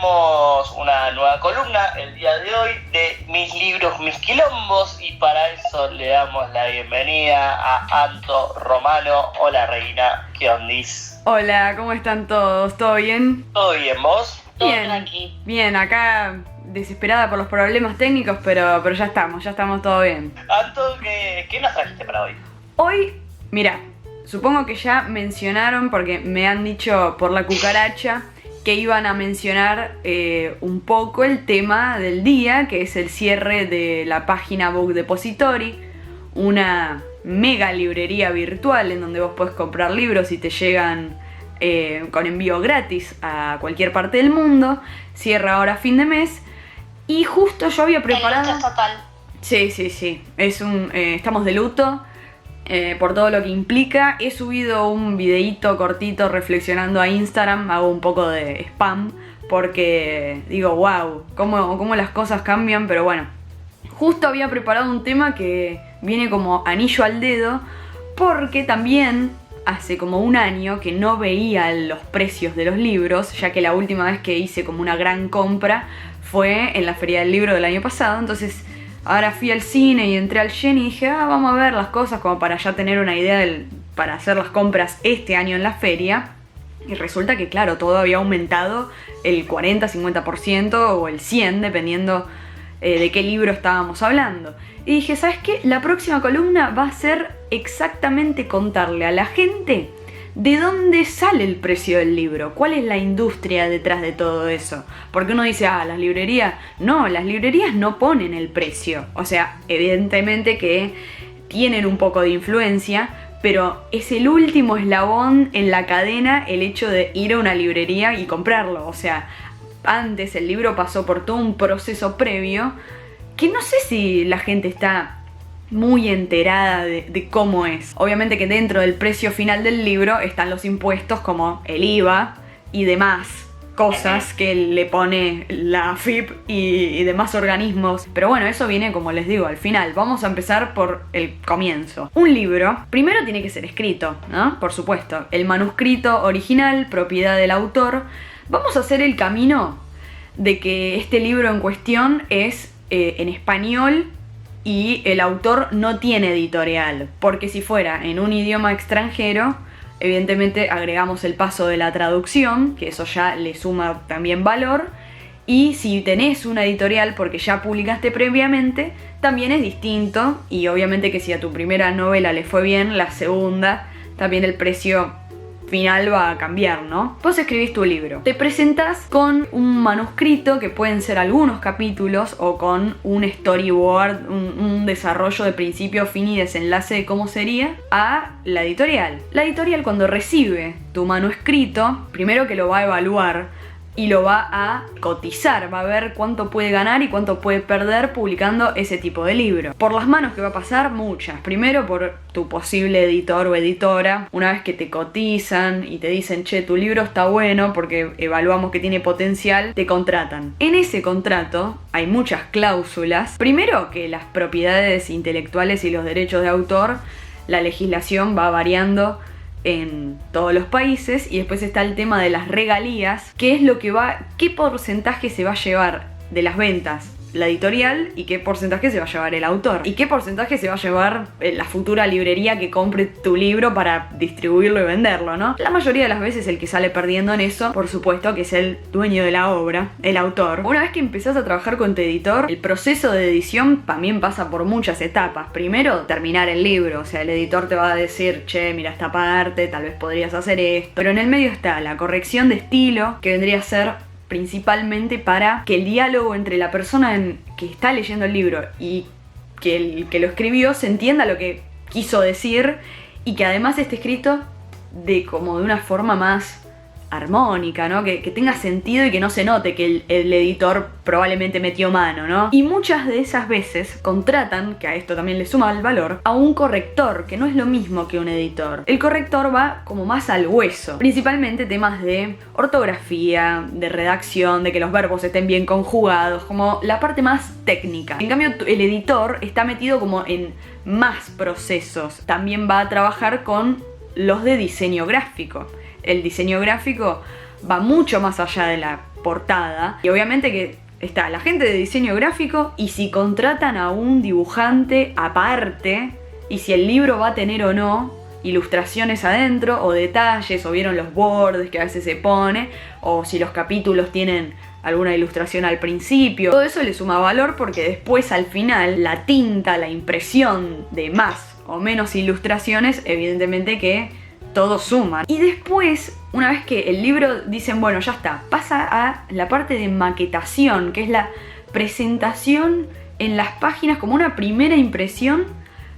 tenemos una nueva columna el día de hoy de Mis libros, mis quilombos, y para eso le damos la bienvenida a Anto Romano. Hola Reina, ¿qué ondis? Hola, ¿cómo están todos? ¿Todo bien? ¿Todo bien, vos? Bien, Aquí. bien, acá desesperada por los problemas técnicos, pero ya estamos todo bien. Anto, ¿qué nos trajiste para hoy? Hoy, mira, supongo que ya mencionaron, porque me han dicho por la cucaracha, que iban a mencionar un poco el tema del día, que es el cierre de la página Book Depository, una mega librería virtual en donde vos podés comprar libros y te llegan con envío gratis a cualquier parte del mundo. Cierra ahora a fin de mes y justo yo había preparado... El luto total. Sí, estamos de luto por todo lo que implica. He subido un videíto cortito reflexionando a Instagram, hago un poco de spam porque digo, wow, cómo las cosas cambian, pero bueno. Justo había preparado un tema que viene como anillo al dedo, porque también hace como un año que no veía los precios de los libros, ya que la última vez que hice como una gran compra fue en la Feria del Libro del año pasado. Entonces ahora fui al cine y entré al Yen y dije, vamos a ver las cosas como para ya tener una idea para hacer las compras este año en la feria. Y resulta que claro, todo había aumentado el 40-50% o el 100%, dependiendo de qué libro estábamos hablando. Y dije, ¿sabes qué? La próxima columna va a ser exactamente contarle a la gente de dónde sale el precio del libro, cuál es la industria detrás de todo eso. Porque uno dice, las librerías... No, las librerías no ponen el precio. O sea, evidentemente que tienen un poco de influencia, pero es el último eslabón en la cadena el hecho de ir a una librería y comprarlo. O sea, antes el libro pasó por todo un proceso previo que no sé si la gente está muy enterada de cómo es. Obviamente que dentro del precio final del libro están los impuestos como el IVA y demás cosas que le pone la AFIP y demás organismos. Pero bueno, eso viene, como les digo, al final. Vamos a empezar por el comienzo. Un libro, primero tiene que ser escrito, ¿no? Por supuesto. El manuscrito original, propiedad del autor. Vamos a hacer el camino de que este libro en cuestión es en español y el autor no tiene editorial, porque si fuera en un idioma extranjero, evidentemente agregamos el paso de la traducción, que eso ya le suma también valor, y si tenés una editorial porque ya publicaste previamente, también es distinto, y obviamente que si a tu primera novela le fue bien, la segunda también el precio final va a cambiar, ¿no? Vos escribís tu libro, te presentás con un manuscrito, que pueden ser algunos capítulos, o con un storyboard, un desarrollo de principio, fin y desenlace de cómo sería, a la editorial. La editorial, cuando recibe tu manuscrito, primero que lo va a evaluar y lo va a cotizar, va a ver cuánto puede ganar y cuánto puede perder publicando ese tipo de libro. Por las manos que va a pasar, muchas. Primero por tu posible editor o editora. Una vez que te cotizan y te dicen, che, tu libro está bueno porque evaluamos que tiene potencial, te contratan. En ese contrato hay muchas cláusulas. Primero que las propiedades intelectuales y los derechos de autor, la legislación va variando en todos los países, y después está el tema de las regalías, que es qué porcentaje se va a llevar de las ventas la editorial y qué porcentaje se va a llevar el autor y qué porcentaje se va a llevar la futura librería que compre tu libro para distribuirlo y venderlo, ¿no? La mayoría de las veces el que sale perdiendo en eso, por supuesto, que es el dueño de la obra, el autor. Una vez que empezás a trabajar con tu editor, el proceso de edición también pasa por muchas etapas. Primero, terminar el libro, o sea, el editor te va a decir, che, mira esta parte, tal vez podrías hacer esto, pero en el medio está la corrección de estilo, que vendría a ser principalmente para que el diálogo entre la persona que está leyendo el libro y que el que lo escribió se entienda lo que quiso decir, y que además esté escrito de una forma más armónica, ¿no? Que tenga sentido y que no se note que el editor probablemente metió mano, ¿no? Y muchas de esas veces contratan, que a esto también le suma el valor, a un corrector, que no es lo mismo que un editor. El corrector va como más al hueso, principalmente temas de ortografía, de redacción, de que los verbos estén bien conjugados, como la parte más técnica. En cambio, el editor está metido como en más procesos. También va a trabajar con los de diseño gráfico. El diseño gráfico va mucho más allá de la portada. Y obviamente que está la gente de diseño gráfico, y si contratan a un dibujante aparte, y si el libro va a tener o no ilustraciones adentro, o detalles, o vieron los bordes que a veces se pone, o si los capítulos tienen alguna ilustración al principio. Todo eso le suma valor porque después al final la tinta, la impresión de más o menos ilustraciones, evidentemente que todo suma. Y después, una vez que el libro dicen, bueno, ya está, pasa a la parte de maquetación, que es la presentación en las páginas como una primera impresión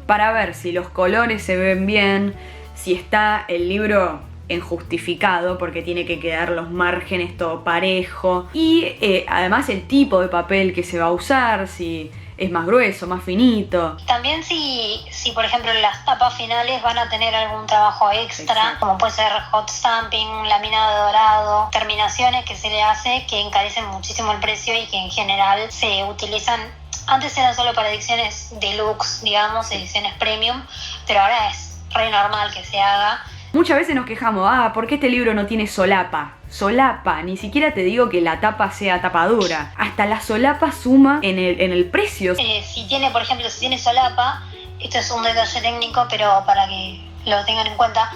para ver si los colores se ven bien, si está el libro enjustificado, porque tiene que quedar los márgenes todo parejo, y además el tipo de papel que se va a usar, si es más grueso, más finito. También si por ejemplo las tapas finales van a tener algún trabajo extra, exacto, como puede ser hot stamping, laminado dorado, terminaciones que se le hace que encarecen muchísimo el precio y que en general se utilizan. Antes eran solo para ediciones deluxe, digamos, ediciones premium, pero ahora es re normal que se haga. Muchas veces nos quejamos, ¿por qué este libro no tiene solapa? Solapa, ni siquiera te digo que la tapa sea tapa dura. Hasta la solapa suma en el precio. Si tiene solapa, esto es un detalle técnico, pero para que lo tengan en cuenta,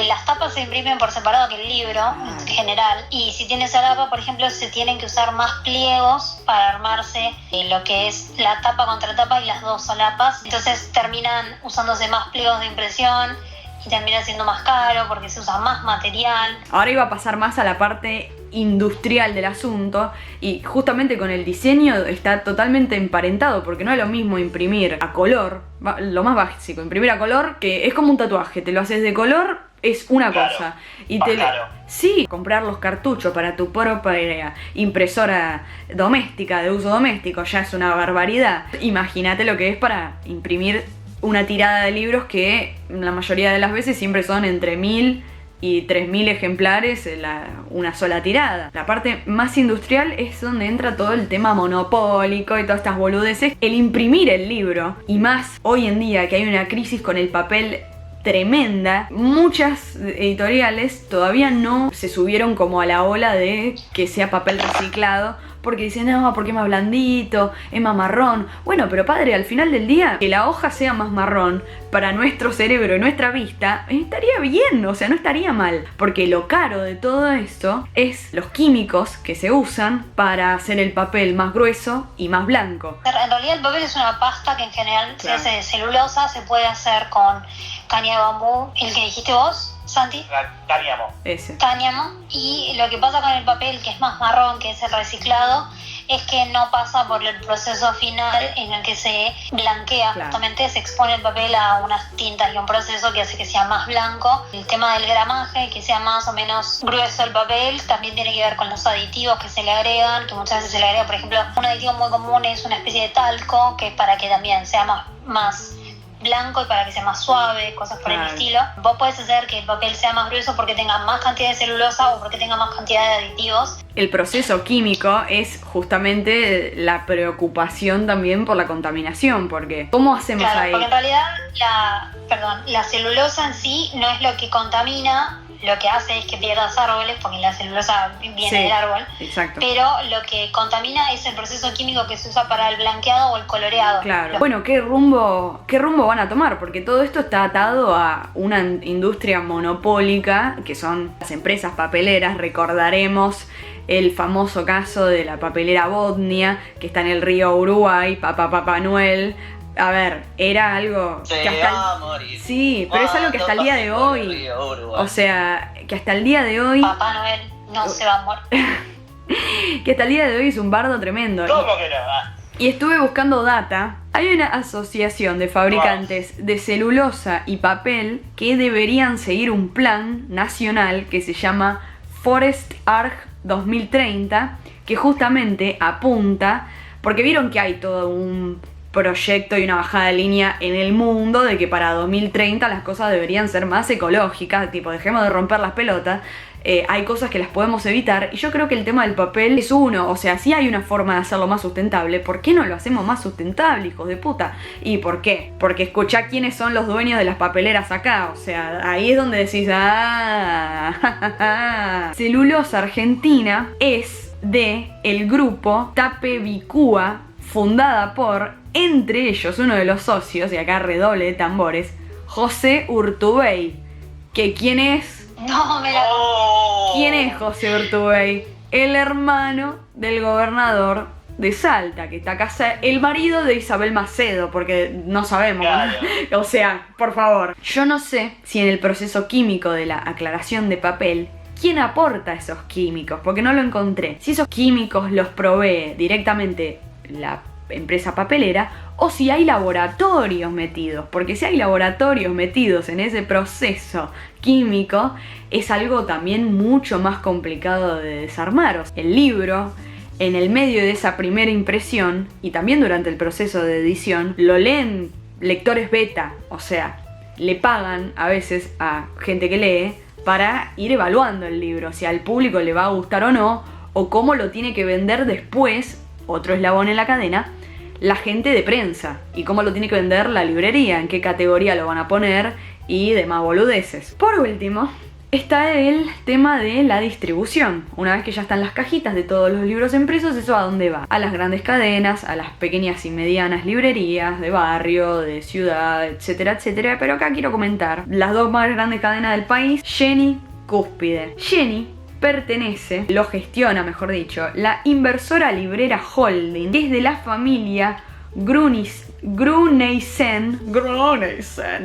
las tapas se imprimen por separado que el libro en general, y si tiene solapa, por ejemplo, se tienen que usar más pliegos para armarse lo que es la tapa contra tapa y las dos solapas, entonces terminan usándose más pliegos de impresión y termina siendo más caro porque se usa más material. Ahora iba a pasar más a la parte industrial del asunto, y justamente con el diseño está totalmente emparentado, porque no es lo mismo imprimir a color, lo más básico, imprimir a color, que es como un tatuaje, te lo haces de color, es una cosa, y sí, comprar los cartuchos para tu propia impresora doméstica, de uso doméstico, ya es una barbaridad. Imagínate lo que es para imprimir una tirada de libros que la mayoría de las veces siempre son entre 1000 y 3000 ejemplares una sola tirada. La parte más industrial es donde entra todo el tema monopólico y todas estas boludeces. El imprimir el libro, y más hoy en día que hay una crisis con el papel tremenda, muchas editoriales todavía no se subieron como a la ola de que sea papel reciclado, porque dicen, no, porque es más blandito, es más marrón. Bueno, pero padre, al final del día, que la hoja sea más marrón para nuestro cerebro y nuestra vista, estaría bien, o sea, no estaría mal. Porque lo caro de todo esto es los químicos que se usan para hacer el papel más grueso y más blanco. En realidad el papel es una pasta que en general se hace de celulosa, se puede hacer con caña de bambú, el que dijiste vos, Santi. Cáñamo. Ese. Cáñamo. Y lo que pasa con el papel, que es más marrón, que es el reciclado, es que no pasa por el proceso final en el que se blanquea. Claro. Justamente se expone el papel a unas tintas y un proceso que hace que sea más blanco. El tema del gramaje, que sea más o menos grueso el papel, también tiene que ver con los aditivos que se le agregan, que muchas veces se le agrega, por ejemplo, un aditivo muy común es una especie de talco, que es para que también sea más blanco y para que sea más suave, cosas por el estilo. Vos podés hacer que el papel sea más grueso porque tenga más cantidad de celulosa o porque tenga más cantidad de aditivos. El proceso químico es justamente la preocupación también por la contaminación, porque ¿cómo hacemos ahí? Porque en realidad la celulosa en sí no es lo que contamina, lo que hace es que pierdas árboles, porque la celulosa viene del árbol. Exacto. Pero lo que contamina es el proceso químico que se usa para el blanqueado o el coloreado. Claro. Bueno, ¿qué rumbo van a tomar? Porque todo esto está atado a una industria monopólica, que son las empresas papeleras. Recordaremos el famoso caso de la papelera Bodnia, que está en el río Uruguay, Papá Noel. A ver, era algo que sí, pero es algo que hasta el día de hoy, o sea, que hasta el día de hoy Papá Noel no se va a morir. Que hasta el día de hoy es un bardo tremendo. ¿Cómo que no? Y estuve buscando data. Hay una asociación de fabricantes de celulosa y papel que deberían seguir un plan nacional que se llama Forest Arg 2030, que justamente apunta, porque vieron que hay todo un proyecto y una bajada de línea en el mundo de que para 2030 las cosas deberían ser más ecológicas, tipo dejemos de romper las pelotas. Hay cosas que las podemos evitar, y yo creo que el tema del papel es uno. O sea, si hay una forma de hacerlo más sustentable, ¿por qué no lo hacemos más sustentable, hijos de puta? ¿Y por qué? Porque escuchá quiénes son los dueños de las papeleras acá. O sea, ahí es donde decís, Celulosa Argentina es de el grupo Tape Bikua, fundada por, entre ellos, uno de los socios, y acá redoble de tambores, José Urtubey. ¿Que quién es? No, me la... ¿Quién es José Urtubey? El hermano del gobernador de Salta, que está casado, el marido de Isabel Macedo, porque no sabemos, Claro. o sea, por favor. Yo no sé si en el proceso químico de la aclaración de papel, ¿quién aporta esos químicos? Porque no lo encontré. Si esos químicos los provee directamente la empresa papelera, o si hay laboratorios metidos, porque si hay laboratorios metidos en ese proceso químico, es algo también mucho más complicado de desarmar. El libro, en el medio de esa primera impresión, y también durante el proceso de edición, lo leen lectores beta, o sea, le pagan a veces a gente que lee para ir evaluando el libro, si al público le va a gustar o no, o cómo lo tiene que vender después, otro eslabón en la cadena, la gente de prensa, y cómo lo tiene que vender la librería, en qué categoría lo van a poner y demás boludeces. Por último, está el tema de la distribución. Una vez que ya están las cajitas de todos los libros impresos, ¿eso a dónde va? A las grandes cadenas, a las pequeñas y medianas librerías de barrio, de ciudad, etcétera, etcétera. Pero acá quiero comentar las dos más grandes cadenas del país, Jenny, Cúspide. Jenny pertenece, lo gestiona mejor dicho, la inversora librera Holding, que es de la familia Gruneisen,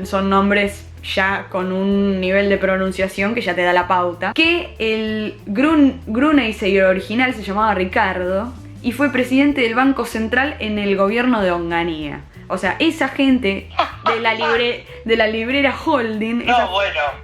son nombres ya con un nivel de pronunciación que ya te da la pauta, que el Gruneisen original se llamaba Ricardo y fue presidente del Banco Central en el gobierno de Onganía. O sea, esa gente de la librera Holding,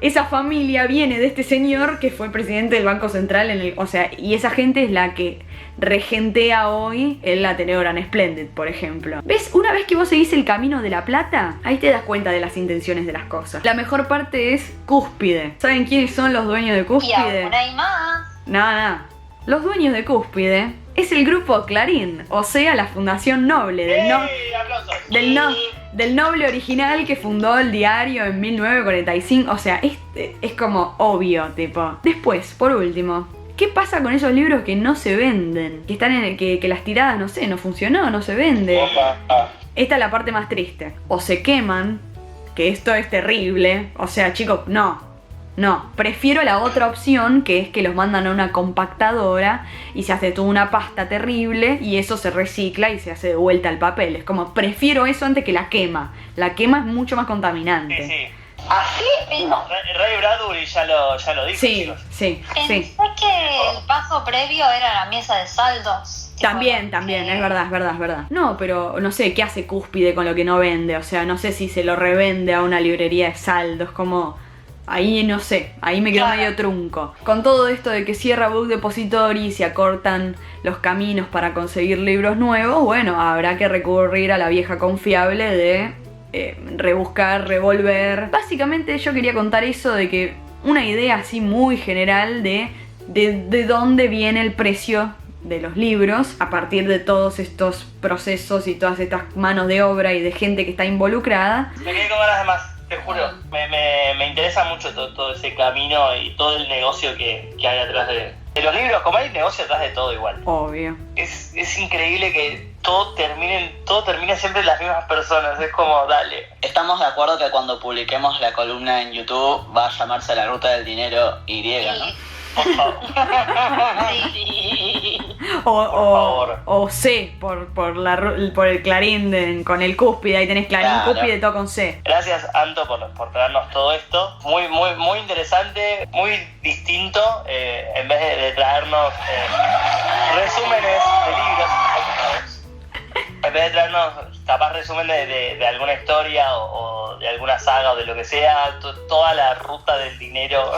esa familia viene de este señor que fue presidente del Banco Central y esa gente es la que regentea hoy el Ateneo Gran Splendid, por ejemplo. ¿Ves? Una vez que vos seguís el camino de la plata, ahí te das cuenta de las intenciones de las cosas. La mejor parte es Cúspide. ¿Saben quiénes son los dueños de Cúspide? Y aún hay más. Nada. Los dueños de Cúspide es el grupo Clarín, o sea, la Fundación Noble del Noble original que fundó el diario en 1945. O sea, es como obvio, tipo. Después, por último, ¿qué pasa con esos libros que no se venden? Que están que las tiradas, no sé, no funcionó, no se vende. Esta es la parte más triste. O se queman, que esto es terrible. O sea, chicos, no, prefiero la otra opción, que es que los mandan a una compactadora y se hace toda una pasta terrible y eso se recicla y se hace de vuelta al papel. Es como, prefiero eso antes que la quema. La quema es mucho más contaminante. Sí. Así mismo. Ray Bradbury ya lo dijo, chicos. Sí. Pensé que el paso previo era la mesa de saldos. También, es verdad. No, pero no sé, ¿qué hace Cúspide con lo que no vende? O sea, no sé si se lo revende a una librería de saldos, como... Ahí no sé, ahí me quedo medio trunco. Con todo esto de que cierra Book Depository y se acortan los caminos para conseguir libros nuevos, bueno, habrá que recurrir a la vieja confiable de rebuscar, revolver. Básicamente yo quería contar eso, de que una idea así muy general de dónde viene el precio de los libros a partir de todos estos procesos y todas estas manos de obra y de gente que está involucrada. Me quedé con ganas de más. Te juro, me interesa mucho todo ese camino y todo el negocio que hay atrás de los libros. Como hay negocio atrás de todo igual. Obvio. Es increíble que todo termine siempre en las mismas personas. Es como, dale. Estamos de acuerdo que cuando publiquemos la columna en YouTube va a llamarse La Ruta del Dinero Y, ¿no? Por favor. O C, por el Clarín con el Cúspide. Ahí tenés Clarín, claro. Cúspide, todo con C. Gracias, Anto, por traernos todo esto. Muy interesante, muy distinto. En vez de traernos resúmenes de libros, en vez de traernos capaz resumen de alguna historia o de alguna saga o de lo que sea, toda la ruta del dinero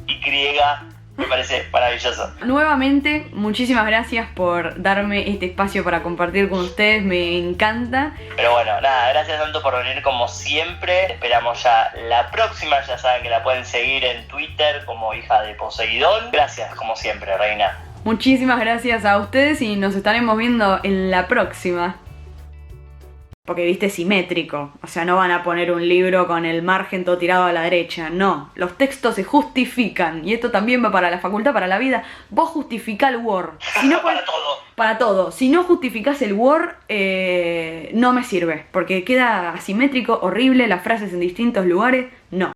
y griega, me parece maravilloso. Nuevamente, muchísimas gracias por darme este espacio para compartir con ustedes, me encanta. Pero bueno, nada, gracias tanto por venir como siempre. Esperamos ya la próxima, ya saben que la pueden seguir en Twitter como Hija de Poseidón. Gracias como siempre, Reina. Muchísimas gracias a ustedes y nos estaremos viendo en la próxima. porque viste, simétrico. O sea, no van a poner un libro con el margen todo tirado a la derecha. No, los textos se justifican. Y esto también va para la facultad, para la vida. Vos justificá el Word. Si no, Para todo. Para todo. Si no justificás el Word, no me sirve. Porque queda asimétrico, horrible, las frases en distintos lugares. No.